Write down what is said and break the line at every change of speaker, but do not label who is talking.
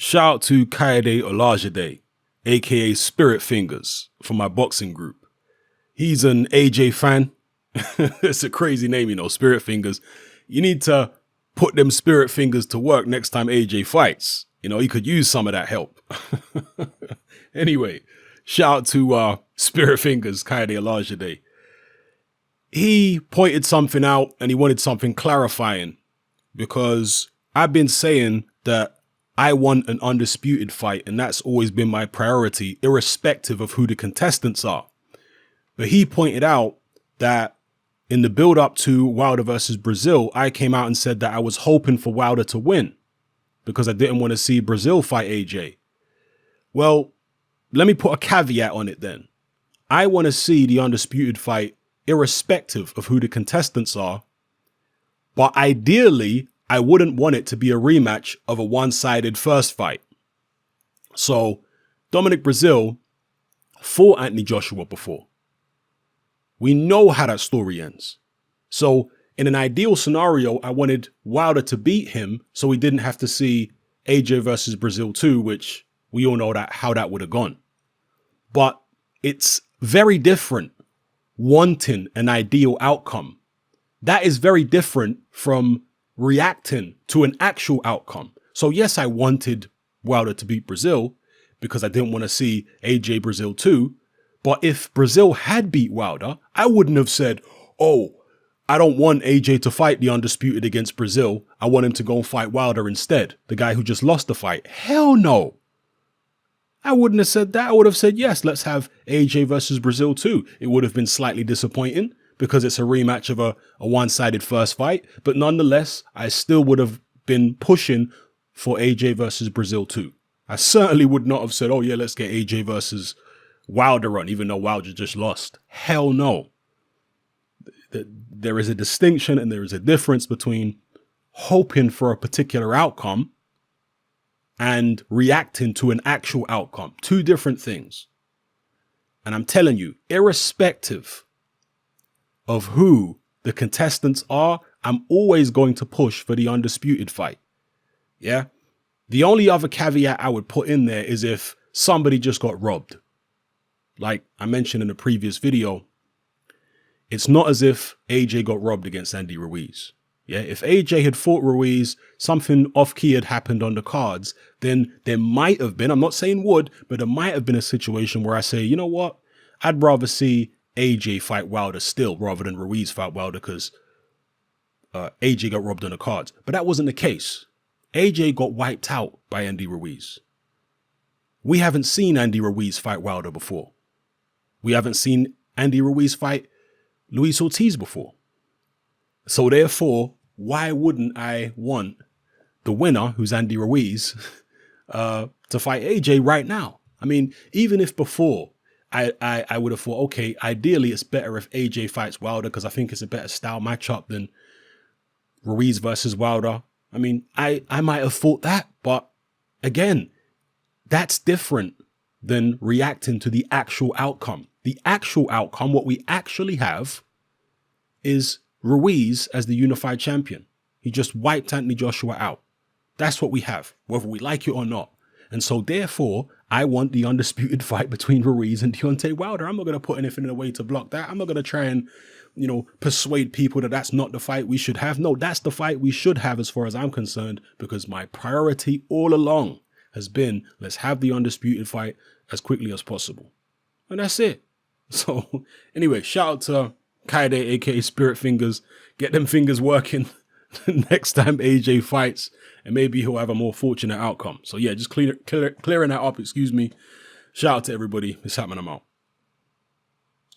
Shout out to Kaede Olajide, aka Spirit Fingers, from my boxing group. He's an AJ fan. It's a crazy name, you know, Spirit Fingers. You need to put them Spirit Fingers to work next time AJ fights. You know, he could use some of that help. Anyway, shout out to Spirit Fingers, Kaede Olajide. He pointed something out and he wanted something clarifying, because I've been saying that I want an undisputed fight, and that's always been my priority, irrespective of who the contestants are. But he pointed out that in the build up to Wilder versus Brazil, I came out and said that I was hoping for Wilder to win because I didn't want to see Brazil fight AJ. Well, let me put a caveat on it then. I want to see the undisputed fight irrespective of who the contestants are, but ideally, I wouldn't want it to be a rematch of a one-sided first fight. So, Dominic Brazil fought Anthony Joshua before. We know how that story ends. So, in an ideal scenario, I wanted Wilder to beat him so we didn't have to see AJ versus Brazil 2, which we all know that how that would have gone. But it's very different wanting an ideal outcome. That is very different from reacting to an actual outcome. So yes, I wanted Wilder to beat Brazil because I didn't want to see AJ Brazil 2. But if Brazil had beat Wilder, I wouldn't have said, oh, I don't want AJ to fight the undisputed against Brazil. I want him to go and fight Wilder instead, the guy who just lost the fight. Hell no. I wouldn't have said that. I would have said, yes, let's have AJ versus Brazil 2. It would have been slightly disappointing because it's a rematch of a one-sided first fight. But nonetheless, I still would have been pushing for AJ versus Brazil 2. I certainly would not have said, oh yeah, let's get AJ versus Wilder on, even though Wilder just lost. Hell no. There is a distinction and there is a difference between hoping for a particular outcome and reacting to an actual outcome. Two different things. And I'm telling you, irrespective of who the contestants are, I'm always going to push for the undisputed fight. Yeah. The only other caveat I would put in there is if somebody just got robbed. Like I mentioned in a previous video, it's not as if AJ got robbed against Andy Ruiz. Yeah, if AJ had fought Ruiz, something off-key had happened on the cards, then there might have been, I'm not saying would, but there might have been a situation where I say, you know what? I'd rather see AJ fight Wilder still rather than Ruiz fight Wilder because AJ got robbed on the cards. But that wasn't the case. AJ got wiped out by Andy Ruiz. We haven't seen Andy Ruiz fight Wilder before. We haven't seen Andy Ruiz fight Luis Ortiz before. So therefore, why wouldn't I want the winner, who's Andy Ruiz, to fight AJ right now? I mean, even if before I would have thought, okay, ideally it's better if AJ fights Wilder because I think it's a better style matchup than Ruiz versus Wilder. I mean, I might have thought that, but again, that's different than reacting to the actual outcome. The actual outcome, what we actually have, is Ruiz as the unified champion. He just wiped Anthony Joshua out. That's what we have, whether we like it or not. And so therefore, I want the undisputed fight between Ruiz and Deontay Wilder. I'm not going to put anything in the way to block that. I'm not going to try and, you know, persuade people that that's not the fight we should have. No, that's the fight we should have as far as I'm concerned, because my priority all along has been, let's have the undisputed fight as quickly as possible. And that's it. So anyway, shout out to Kaede, aka Spirit Fingers. Get them fingers working next time AJ fights, and maybe he'll have a more fortunate outcome. So yeah, just clearing that up, excuse me. Shout out to everybody. It's Hatman, I'm out.